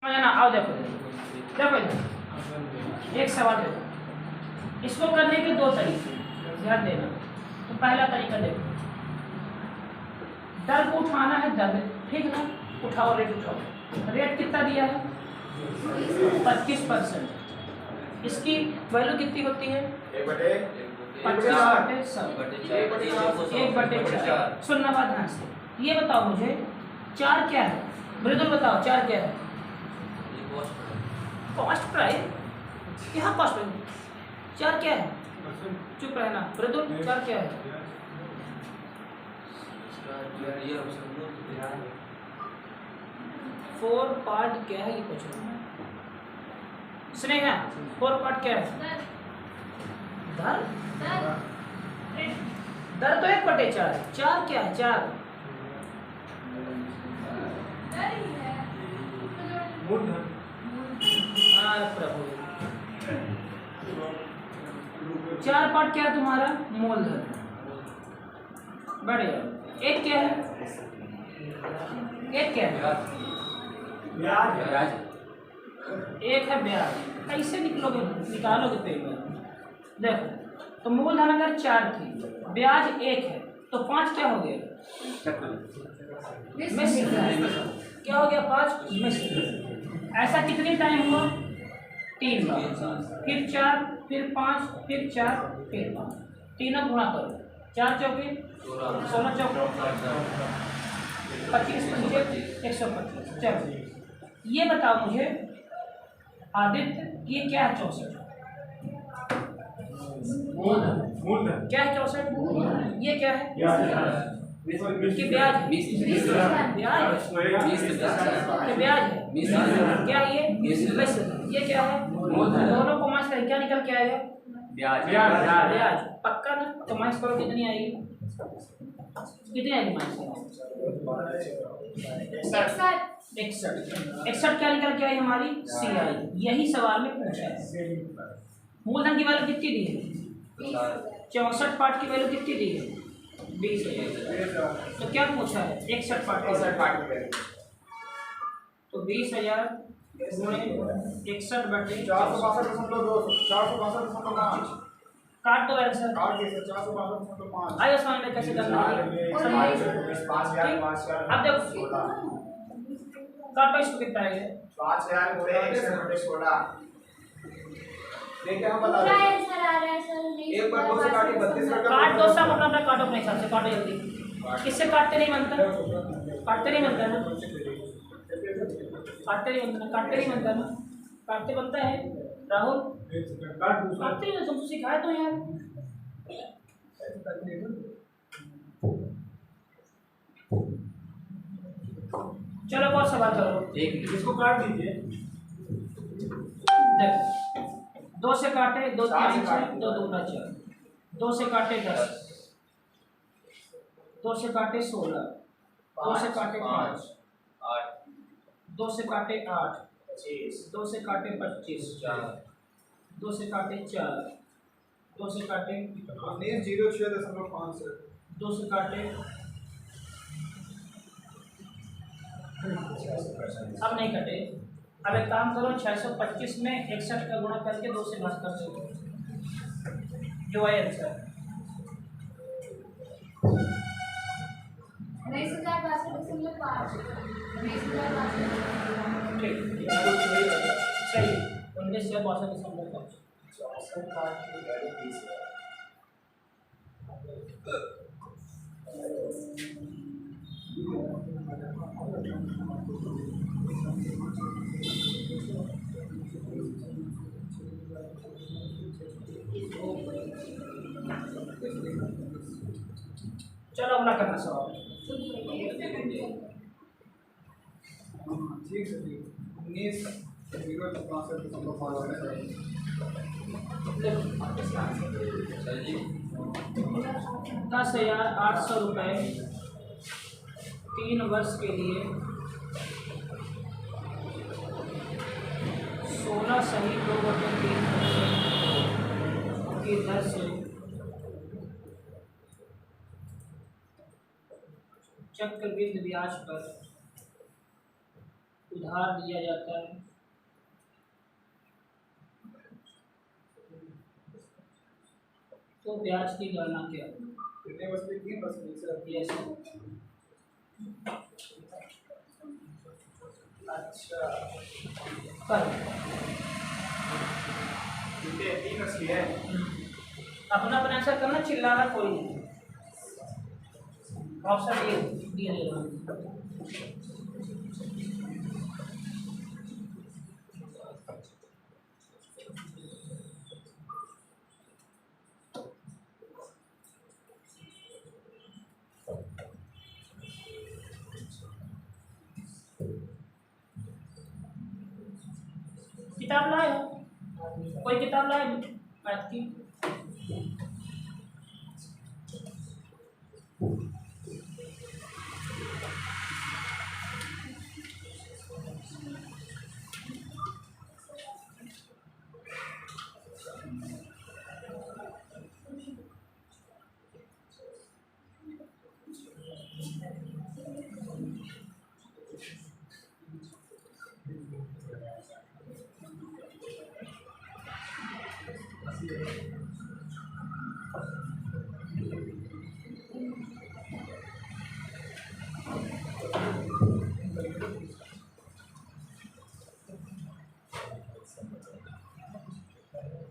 ना आओ देखो देखो एक सवाल देखो। इसको करने के दो तरीके, ध्यान देना। तो पहला तरीका देखो, दर को उठाना है, दर, ठीक ना, उठाओ, रेट उठाओ। रेट कितना दिया है? 25%। इसकी वैल्यू कितनी होती है? 1/4। सुनना बात ध्यान से। ये बताओ मुझे, चार क्या है? मृदुल बताओ, चार क्या है? Cost price. यहाँ कॉस्ट प्राइस, चार क्या है? चुप रहना मृदुल, चार क्या है? फोर पार्ट क्या है ये पूछ रहा हूँ। स्नेहा, फोर पार्ट क्या है? दर। दर तो 1/4 है। चार क्या है? चार प्रभु, चार पार्ट क्या है तुम्हारा? मूलधन। बढ़िया। एक क्या है? एक क्या है? ब्याज। एक है ब्याज। कैसे निकालोगे पेमेंट? देखो, तो मूलधन अगर 4 थी, ब्याज 1 है, तो 5 क्या हो गया? मिस। क्या हो गया? 5 मिस। ऐसा कितनी टाइम हुआ? 3 बार। फिर 4, फिर 5, फिर 4, फिर 5। तीनों गुणा करो। 4 चौके 16, चौके 25, 125। चलो ये बताओ मुझे आदित्य, ये क्या है? 64। क्या है 64? ये क्या है? कि ब्याज है? ब्याज है? ब्याज है क्या? ये क्या है? दोनों को माइनस करें, क्या निकल के आएगा? ब्याज। पक्का ना? तो माइनस करो, कितनी आएगी? कितनी आएगी माइनस? 61। क्या निकल के आई हमारी? CI। यही सवाल में पूछा है। मूलधन की वैल्यू कितनी दी है? 64 पार्ट की वैल्यू कितनी दी है? 20,000। तो क्या पूछा है? 61 पार्ट। तो 20,000 गुणे 61/462। 462.5। काट दो आंसर। 462.5। आइए समझ में कैसे करना है। अब देखो, काटो, इसको कितना है? 5,000 गुणे 1/16। देखिए हम बता रहे हैं सर, आ रहा है सर। एक बार 2 से काटिए, 32 काट दो सब अपना अपना, काटो अपने हिसाब से, काटो जल्दी। किससे काटते नहीं बनता? काटते नहीं बनता ना? काटते नहीं बनता ना? काटते बनता है राहुल? काटते नहीं, तुमको सिखाया तो यार। चलो बहुत सवाल करो। इसको काट दीजिए। देखो, 2 से काटे 2 3 6 2 2 4, 2 से काटे 10, 2 से काटे 16, 2 से काटे 5, 2 से काटे 8, 2 से काटे 25, 2 से काटे 4, 2 से काटे 06.5 से 2 से काटे। अब नहीं कटे। अब एक काम करो, 625 में 61 का गुणा करके 2 से भाग कर दो, जो है आंसर। ठीक, सही। 19,62.5। चलो अगला करना सवाल। ठीक है। 10,800 रुपये 3 वर्ष के लिए 16 सही 2/3 की दर से चक्रवृद्धि ब्याज पर उधार दिया जाता है तो ब्याज की गणना क्या कितने बचते 3 बचते सर? यस अच्छा कर कितने 3 असली है? अपना अपना आंसर करना, चिल्लाना कोई नहीं। ऑप्शन ए दिया जा रहा है। किताब लाए हो? कोई किताब लाए मैथ की?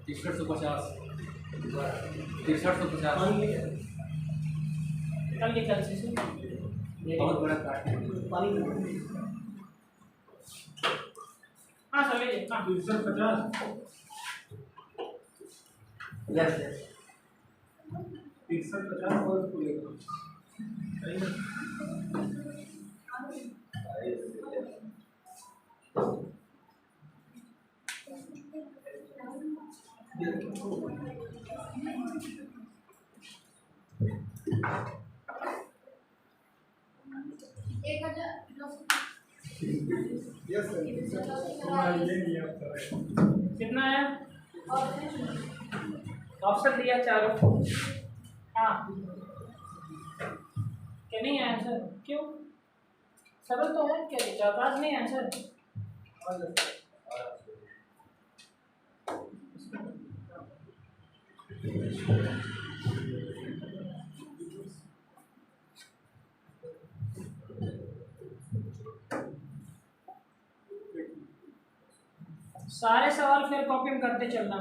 तिरसठ सौ 50 कल निकल से बहुत बड़ा काट है। पानी हाँ सर ले हाँ 350 350 और खुलेगा यस सर कितना है? ऑप्शन दिया चारों। हाँ क्या नहीं है आंसर? क्यों? सरल तो है क्या? चार नहीं आंसर। सारे सवाल फिर कॉपी में करते चलना।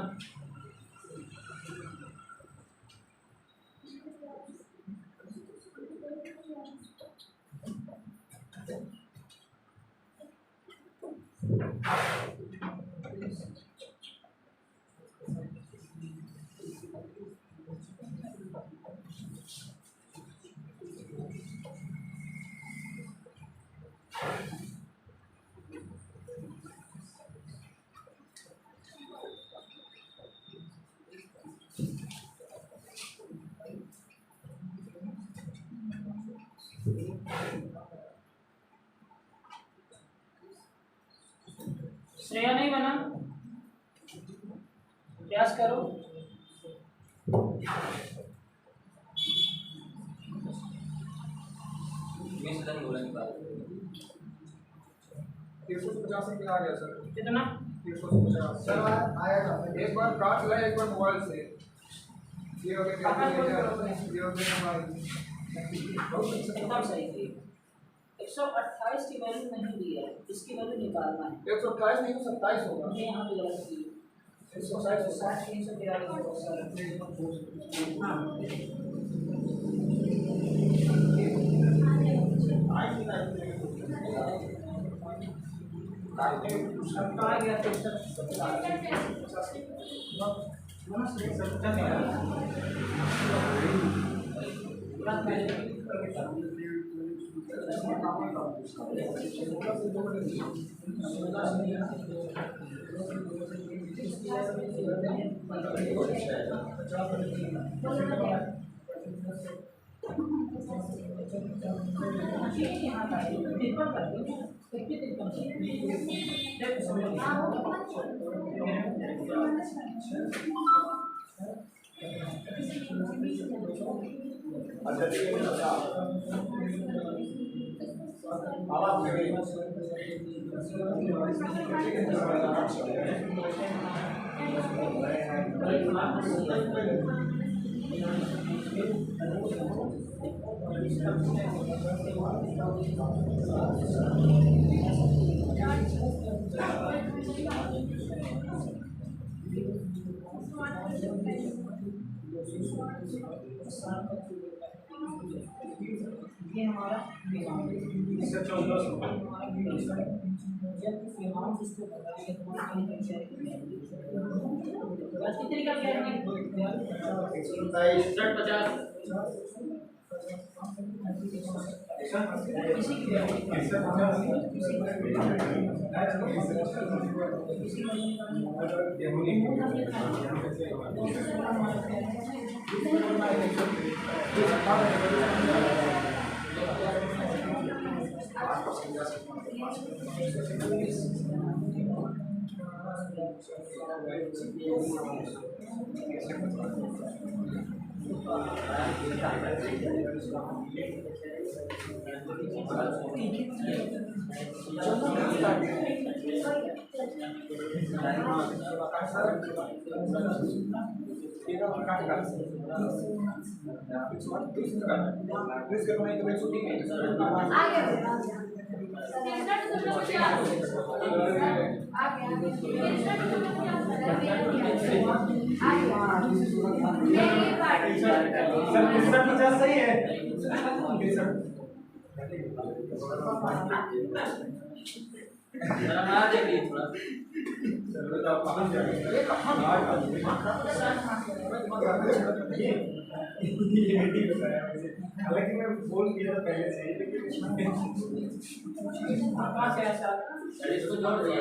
श्रेया नहीं बना? प्रयास करो। 350 कितना आ गया सर? कितना? 350 सर आएगा। एक बार कार्ड लाए, एक बार मोबाइल से। ये हो गया ये हो गया मोबाइल। एकदम सही थी। 128 की वैल्यू नहीं दी है, इसकी वैल्यू निकालना है। 128 नहीं तो 27 होगा। ये यहाँ पे गलत की 160 342 अच्छा ठीक है ये हमारा इसका 1400 कितने निकल गया 50 सही है। हालांकि मैं बोल दिया था पहले से, लेकिन इसको जोड़ दिया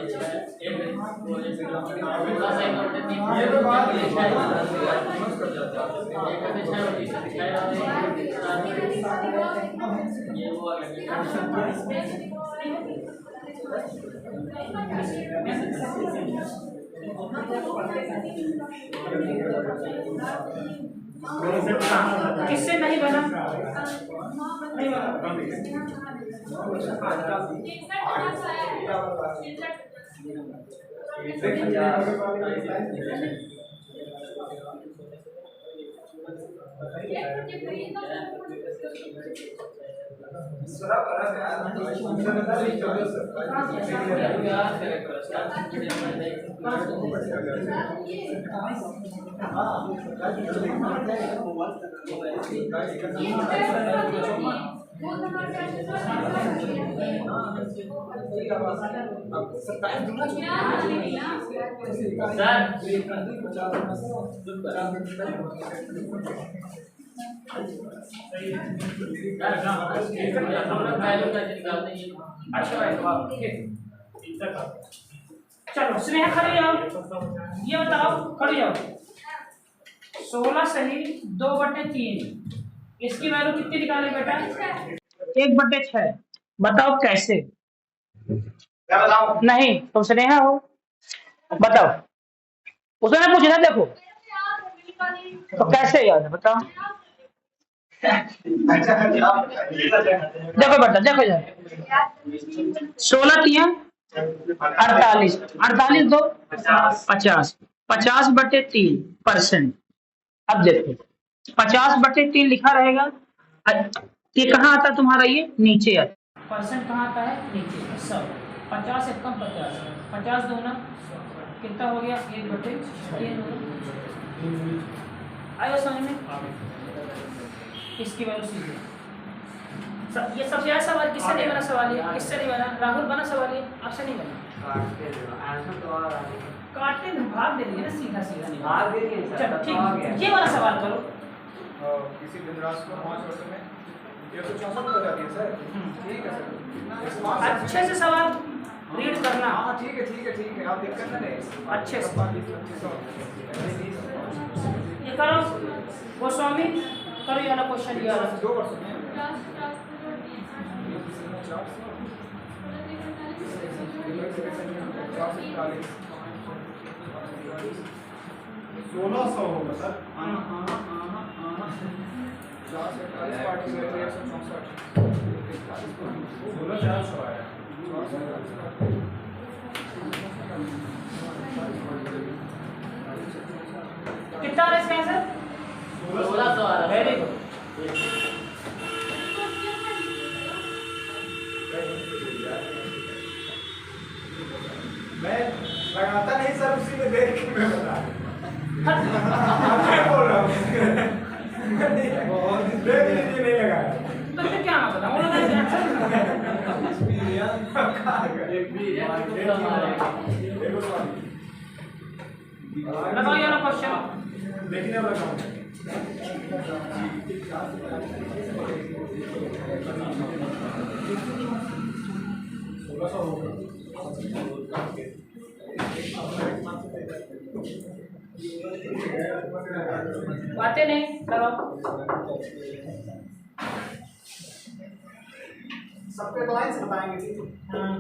किससे नहीं बना? नहीं बना। चलो स्नेहा खड़े जाओ, ये बताओ, खड़े जाओ। 16 सही 2/3, इसकी वैल्यू कितनी निकाले बेटा? 1/6। बताओ कैसे? क्या बताओ? नहीं, तुम स्नेहा हो, बताओ। उसने पूछा था, देखो तो कैसे याद है, बताओ। देखो बेटा, देखो यार, 16 3 48, 48 2 50, 50/3%। अब देखो 50/3 लिखा रहेगा, ये कहाँ आता है तुम्हारा? ये नीचे आता है। परसेंट कहाँ आता है? नीचे। 100, 50 से कम 50, 50 दूना कितना हो गया? 1/3। आया समझ में? इसकी वैल्यू सीधी। ये सबसे ज़्यादा सवाल किससे नहीं बना? सवाल ये किससे नहीं बना? राहुल बना सवाल, ये आपसे नहीं बना। काटते में भाग दे दिए ना, सीधा सीधा नहीं भाग दे दिए। चलो ठीक, ये वाला सवाल करो। किसी दिन रात को 5 वर्ष में 164 हो जाती है सर। ठीक है सर, अच्छे से सवाल रीड करना। हाँ ठीक है ठीक है ठीक है, आप दिक्कत ना नहीं अच्छे से ये करो। गोस्वामी करो ये वाला क्वेश्चन, ये वाला 2 वर्ष में 1600 होगा सर। कितना आ रहा है इसका आंसर? 1600 आ रहा है। Very good. मैं लगाता नहीं सर, उसी में देख के मैं बता मैं बोल रहा हूँ देख लीजिए नहीं लगाया तो फिर क्या मतलब वो लगा दिया आंसर। लगाओ ये वाला क्वेश्चन। देखिए अब लगाऊं बातें नहीं लगाओ। सबके लाइन से बताएंगे ठीक है। हाँ।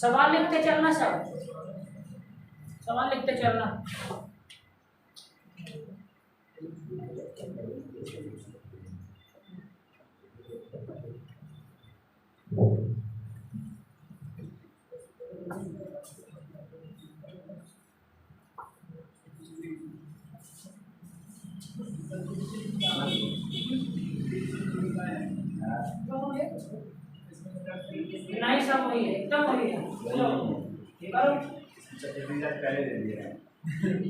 सवाल लिखते चलना सब, सवाल लिखते चलना। नहीं सब वही है, एकदम वही है। चलो करो। पहले दे दिया है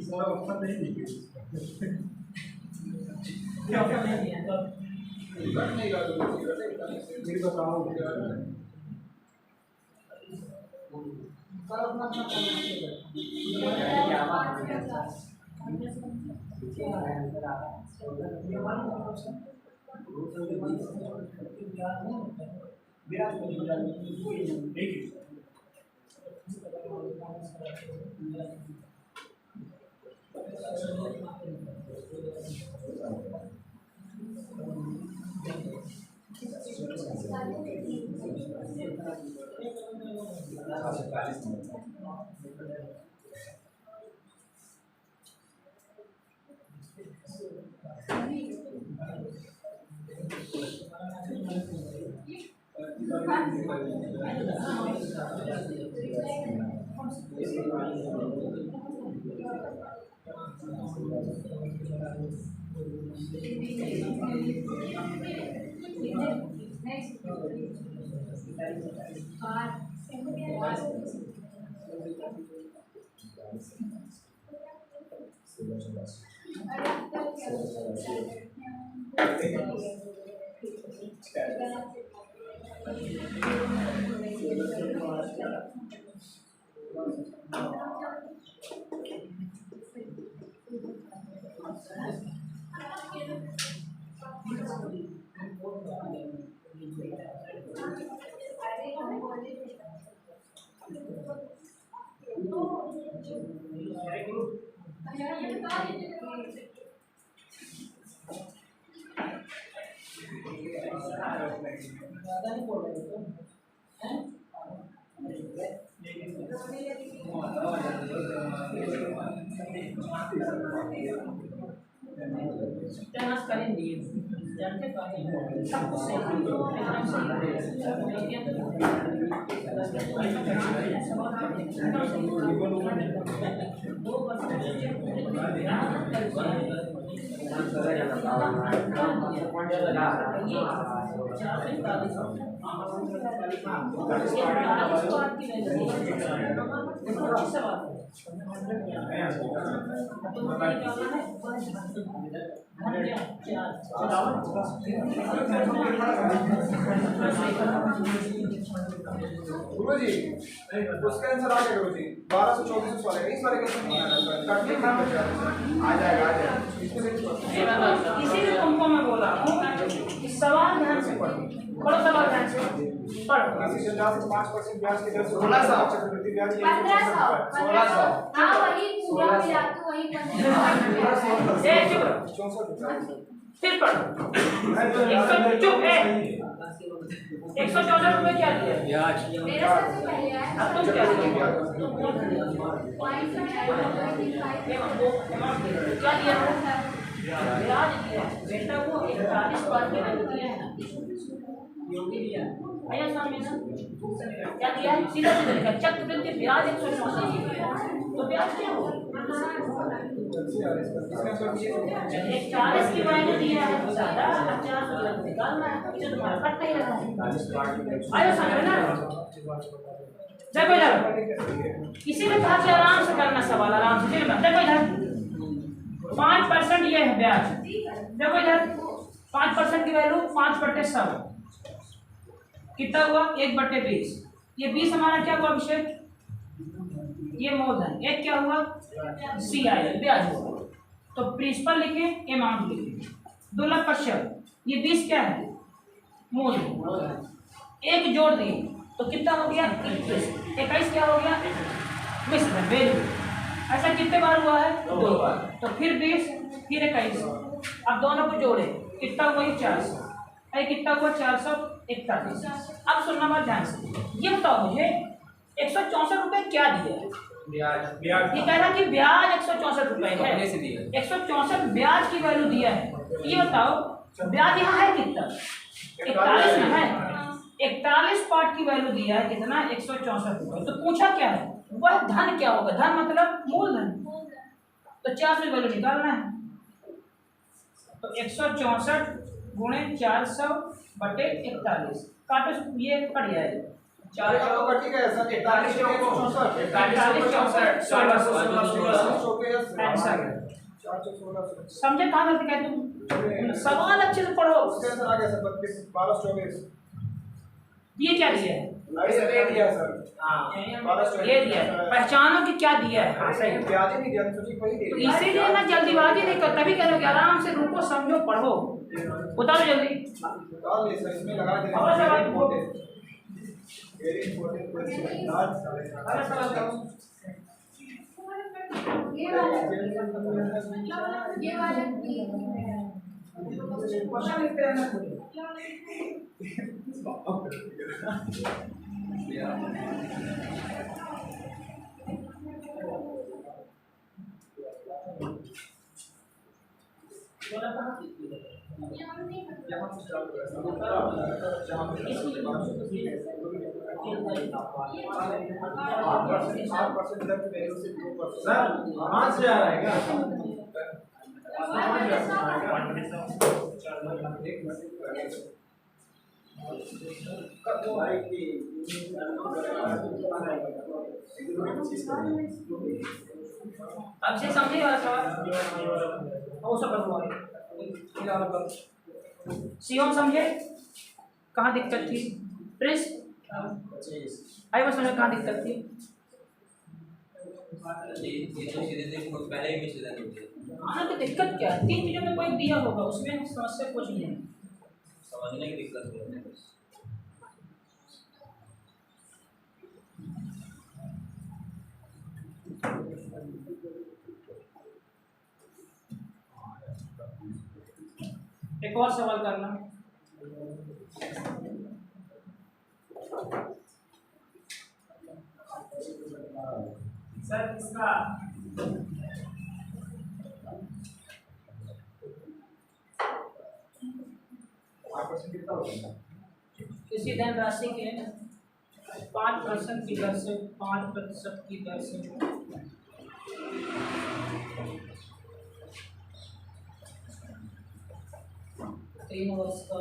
सर ऑप्शन नहीं दिए मेरी बताओ सत्यानाश करेंगे जानते हैं सब कुछ सही एकदम गुरुजी उसका आंसर आ गया गुरुजी 1224 वाले इस वाले कैसे नहीं आना आ जाएगा इसीलिए तुमको मैं बोला हूँ कि सवाल ध्यान से पढ़ो, पढ़ो सवाल ध्यान से पढ़ो। किसी जगह से 5% ब्याज की दर से 1600 चक्रवृद्धि ब्याज 1600 हाँ वही पूरा मिला तो वही 15 64 64 फिर पढ़ो। 164 रुपए क्या दिया? ब्याज। मेरा सबसे पहले है अब तुम क्या दिया? क्या दिया? ब्याज दिया बेटा, वो 41 दिया है ना, आया सामने ना, क्या दिया? सीधा सीधा लिखा चक्रवृद्धि ब्याज 164 दिया। तो ब्याज क्या होगा? 40 की वैल्यू दिया है तो ज्यादा 50 निकालना है, इसे तुम्हारा कट नहीं रहा है। आया समझ ना? देखो इधर, किसी ने कहा कि आराम से करना सवाल, आराम से। देखो इधर 5% ये है ब्याज। देखो इधर 5% की वैल्यू 5/100 कितना हुआ? 1/20। ये 20 हमारा क्या हुआ अभिषेक? ये मूलधन। एक क्या हुआ? CIL ब्याज हुआ। तो प्रिंसिपल लिखे, अमाउंट लिखे, 2,50,000। ये 20 क्या है? मूलधन। एक जोड़ दिए तो कितना हो गया? 21। 21 क्या हो गया? मिश्रण वैल्यू। ऐसा कितने बार हुआ है? 2 बार। तो फिर 20 फिर 21। अब दोनों को जोड़े कितना हुआ? 400। अरे कितना हुआ? 441। अब सुनना मत ध्यान से, ये बताओ मुझे 164 रुपए क्या दिया है? ब्याज। ये कह रहा कि ब्याज 164 रुपए है। 164 ब्याज की वैल्यू दिया है। ये बताओ ब्याज यहाँ है कितना? 41 में है। 41 पार्ट की वैल्यू दिया है कितना? 164 रुपए। तो पूछा क्या है? वह धन क्या होगा? धन मतलब मूलधन। तो 400 वैल्यू निकालना है। तो 164 गुणे 400/41 काटो, ये कट जाएगा। 400 कट गया सर। 41 के 164 समझे कहाँ गलती कहते तुम? सवाल अच्छे से पढ़ो। उसके अंदर आ गया सर 32 12 24। ये क्या दिया है? ये दिया सर। हाँ ये दिया है। पहचानो कि क्या दिया है। हाँ सही। ब्याज ही नहीं दिया तो जी वही दे तो इसीलिए ना जल्दीबाजी नहीं कर, तभी करोगे। आराम से रुको, समझो, पढ़ो। बताओ जल्दी। डाल ले सर, इसमें लगा दे। और सवाल पूछो। Very important question. अगला सवाल करो। ये वाला क्वेश्चन लिखते रहना पूरे। यहाँ से स्टार्ट हो रहा है। 8% दर की वैल्यू से 2%। सर कहाँ से आ रहा है क्या? अब से समझे वाला सवाल? वो सब बनवाए। सीओम समझे? कहाँ दिक्कत थी? प्रेस आई बस समझे कहाँ दिक्कत थी? हाँ तो दिक्कत क्या है? 3 चीजों में कोई दिया होगा, उसमें समस्या कुछ नहीं है। समझने की दिक्कत है। एक और सवाल करना। सर इसका किसी धन राशि के 5% की दर से 5% की दर से 3 वर्ष का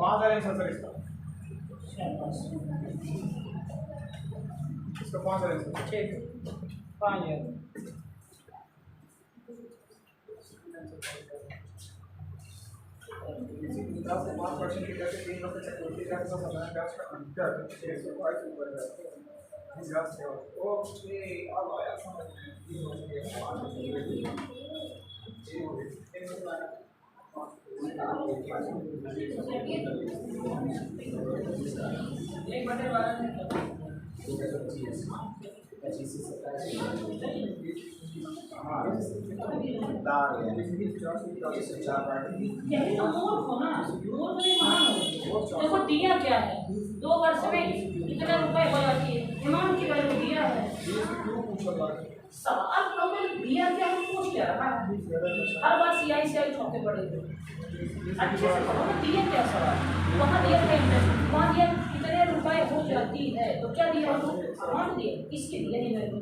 5,000 आंसर सर इसका 5,000 आंसर ठीक 5,000 5% की दर से 3% चक्रवृद्धि ब्याज का साधारण ब्याज का अंतर 622 रुपये है। ओके अब आया समझ में। एक बटे 12 यही तो मूर्ख हो ना, मूर्ख नहीं महान हो। देखो दिया क्या है, 2 वर्ष में इतने रुपए हो जाती है, इमाम की वैल्यू दिया है। सवाल प्रॉब्लम दिया क्या है, पूछ क्या रहा है, हर बार CI ठोके पड़े थे। अच्छे से पढ़ो ना, दिया क्या सवाल, वहाँ दिया क्या इंटरेस्ट, वहाँ दिया इतने रुपए हो जाती है, तो क्या दिया उसको, अमाउंट दिया, इसके लिए नहीं वैल्यू,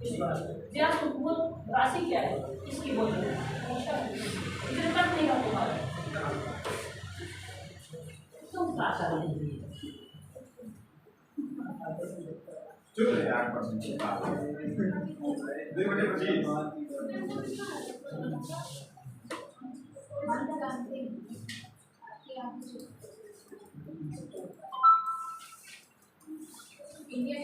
इस बार ब्याज वो राशि क्या है, इसकी बोल इतने तक नहीं रहा तुम्हारा, तुम भाषा नहीं चलो यार 8% की बात 2/25 इंडिया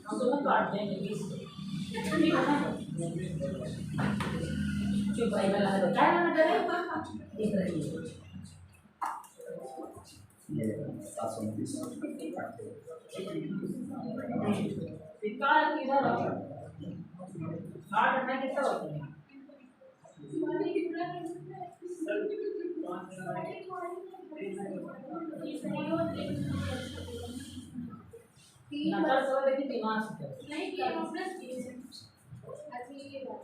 हम दोनों काट देंगे 20 ठीक है ना, जो भाई वाला है क्या ना करे देख रही है ये 729 कार किधर हो 8 घंटे कितना होते हैं नंबर तो देखिए दिमाग से नहीं किया प्लस ऐसे ही बात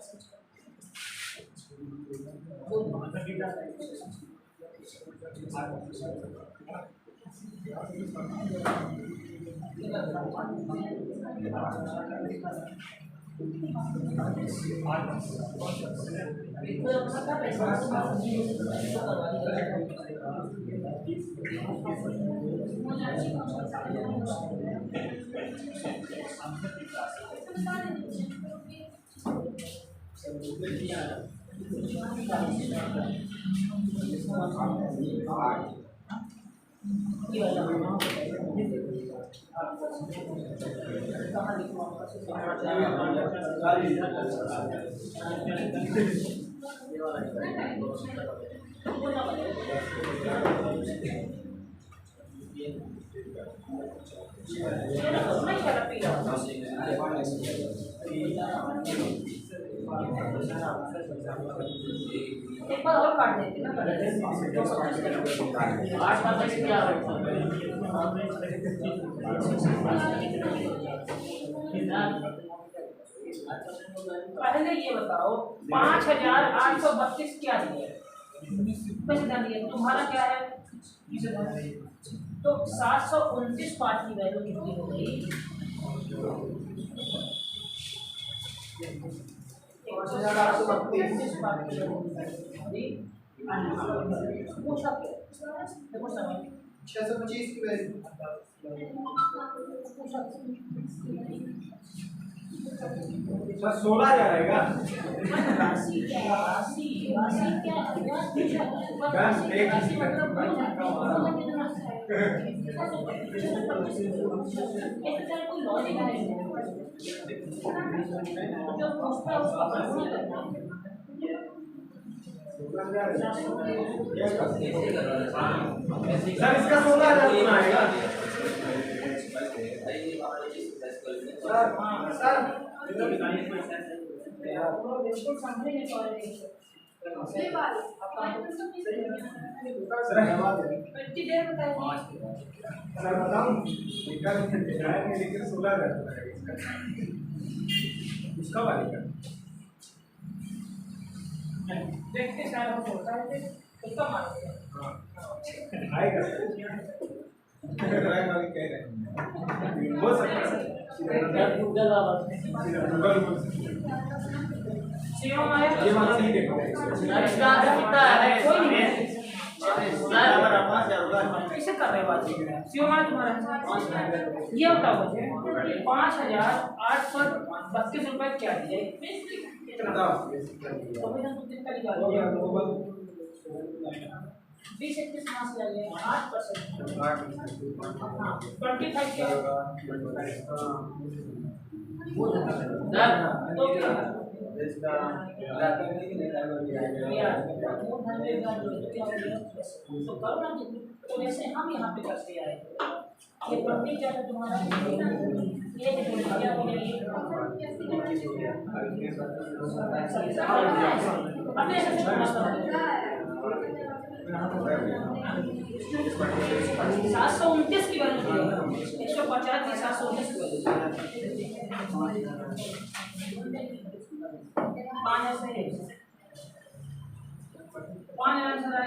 एक बार और काट देते ना आठ बार से क्या पहले ये बताओ 5,832 क्या दिया पैसे दिया तुम्हारा क्या है तो 729 पार्ट की वैल्यू कितनी हो गई 729 पार्ट की पूछा देखो समय 625 की वैल्यू सर 16 जा रहेगा राशि क्या कोई लॉजिक है जो पूछता है उसका प्रश्न करना सर इसका 16,000 आएगा बिल्कुल समझ नहीं पा रहे ये वाली सर जवाब दे इतनी देर बताइए। सर बताऊं इसका डिजाइन में लेकर 16,000 इसका इसका वाले का देखते शायद हम होता है उसका मालूम है। हां आएगा सर ड्राइव वाले कह रहे हैं हो सकता है गूगल वाला गूगल सीओ आया ये बात सही देखो इसका कितना है कोई नहीं बराबर 5,000 कैसे कर रहे बात सीओ आया तुम्हारा ये बताओ मुझे 5,832 रुपए क्या दिए बताओ तो भैया तुम कितना निकाल हो गया गूगल 20 21 मास ले लिए 8% हाँ 25 क्या तो क्या इसका तो करो ना तो वैसे हम यहाँ पे करते आए ये प्रति क्या है तुम्हारा ये क्या हो गया अपने ऐसे 729 की वैल्यू 150 की 729 की वैल्यू 5 ऐसे है 5 आंसर आया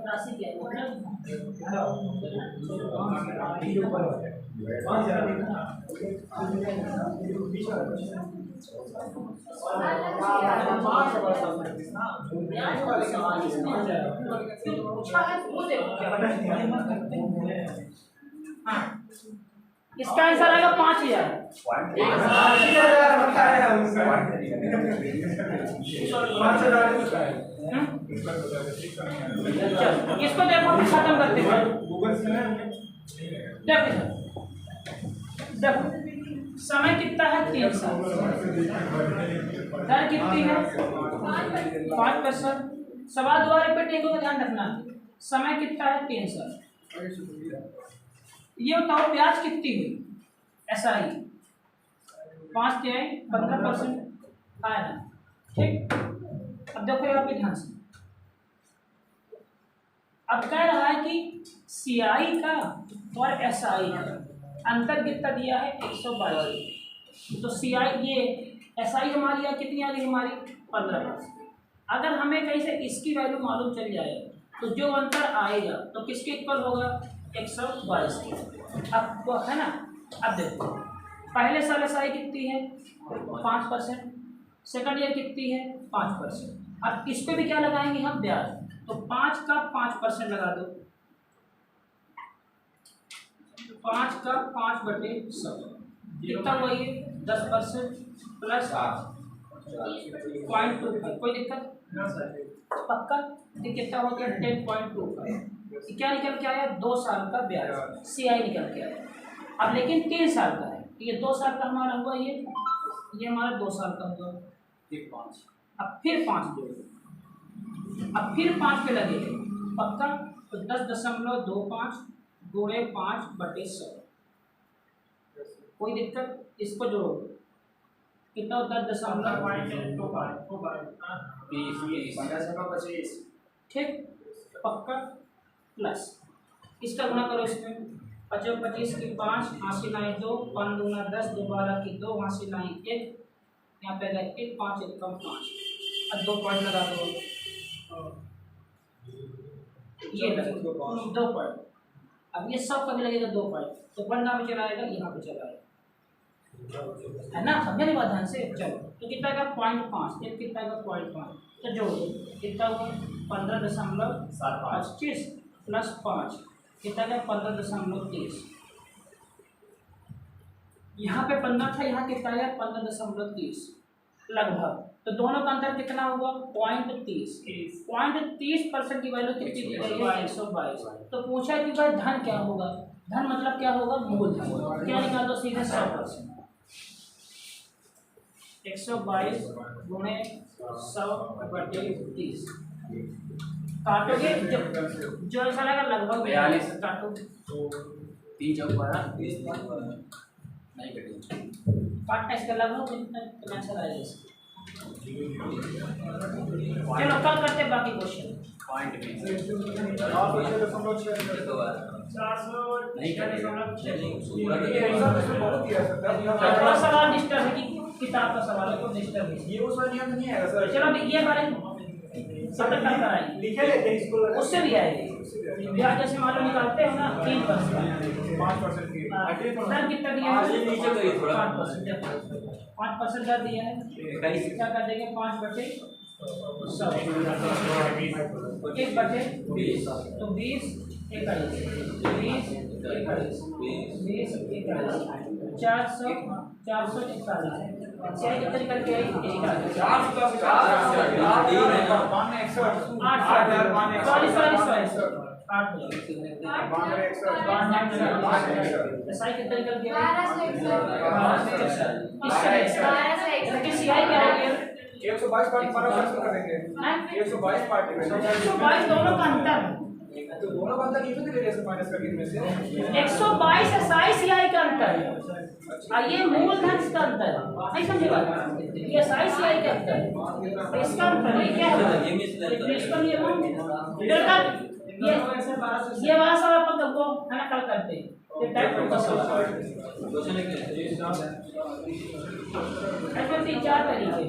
राशि क्या है इसका आंसर आएगा 5,000 इसको देखो खत्म करते हैं देखो समय कितना है 3 साल दर कितनी है 5%। सवाल दोबारा रिपीट नहीं होगा ध्यान रखना समय कितना है 3 साल। ये बताओ ब्याज कितनी हुई SI 5 के 15% आया ना ठीक। अब देखो यहाँ पे ध्यान से अब कह रहा है कि CI का और SI का अंतर कितना दिया है 122। तो CI ये SI हमारी या कितनी आ गई हमारी 15%। अगर हमें कहीं से इसकी वैल्यू मालूम चल जाए तो जो अंतर आएगा तो किसके इक्वल होगा 122 के। अब वो है ना अब देखो पहले साल SI कितनी है 5%, सेकंड ईयर कितनी है 5%। अब इस पे भी क्या लगाएंगे हम ब्याज तो 5 का 5% लगा दो 5 का 5/100 कितना हुआ ये 10% प्लस 0.25 कोई दिक्कत पक्का कितना हो गया 10.25। क्या निकल के आया 2 साल का ब्याज CI निकल के आया। अब लेकिन 3 साल का है तो ये 2 साल का हमारा हुआ ये हमारा 2 साल का हुआ फिर 5 अब फिर 5 जोड़ो अब फिर 5 पे लगे पक्का तो 10.25 गुणे 5/100 कोई दिक्कत इसको जोड़ो कितना होता है 10.25 ठीक पक्का प्लस इसका गुना करो इसमें 25 की 5 80 9 2 5 दूना 10 12 की 2 80 9 1 यहाँ पे गए 1 5 1 कम 5 अब 2 पॉइंट लगा दो ये लगे 2 पॉइंट। अब ये सब कभी लगेगा 2 पॉइंट तो बंदा में चला आएगा यहाँ पे चला आएगा है ना समझे नहीं बात ध्यान से चलो तो कितना का 0.5 एक कितना का 0.5 तो जोड़ दो कितना हुआ 15.25 प्लस 5 कितना का 15.30 यहाँ पे 15 था यहाँ कितना है 15.30 लगभग तो दोनों का अंतर कितना होगा 0.30 0.30% की वैल्यू कितनी दी गई है 122। तो पूछा कि भाई धन क्या होगा, धन मतलब क्या होगा मूलधन, क्या निकाल दो सीधे 100%। 122 गुणे 100/30 काटोगे जो ऐसा लगा लगभग 42 काटो 3 चौक 12 20 नहीं कटेगी काटना इसका लगभग इतना आंसर आएगा इसका। चलो कल करते हैं बाकी क्वेश्चन। पॉइंट में आप इसे दशमलव छह नहीं कटेगा बहुत ही है सर। थोड़ा सवाल डिस्टर्ब है कि किताब का सवाल है तो डिस्टर्ब है। ये उस वाला नियम नहीं है सर। चलो ये बारे सतर्क कराएंगे, लिखे लेते हैं इसको लगा। उससे भी आएगी ब्याज जैसे मान लो निकालते हो ना 3%, 5% की दर कितना दिया है नीचे करिए थोड़ा 5% दर दिया है, क्या कर देंगे 5/100 1/20 तो 20 41 20 41 20 41 441 छह कितने करके आई 8 कितने करके आई किसी आई क्या हो गया 122 पार्टी 12% करेंगे 122 पार्टी में 122 दोनों का अंतर तो दोनों का अंतर ये तो दे रहे हैं माइनस करके इनमें से 122 है साई सीआई का अंतर है और ये मूलधन का अंतर है, नहीं समझे बात, ये साई सीआई का अंतर है, इसका अंतर ये क्या है इसका ये वाला सवाल अपन को है ना कल करते हैं ये टाइप का सवाल ऐसे 3-4 तरीके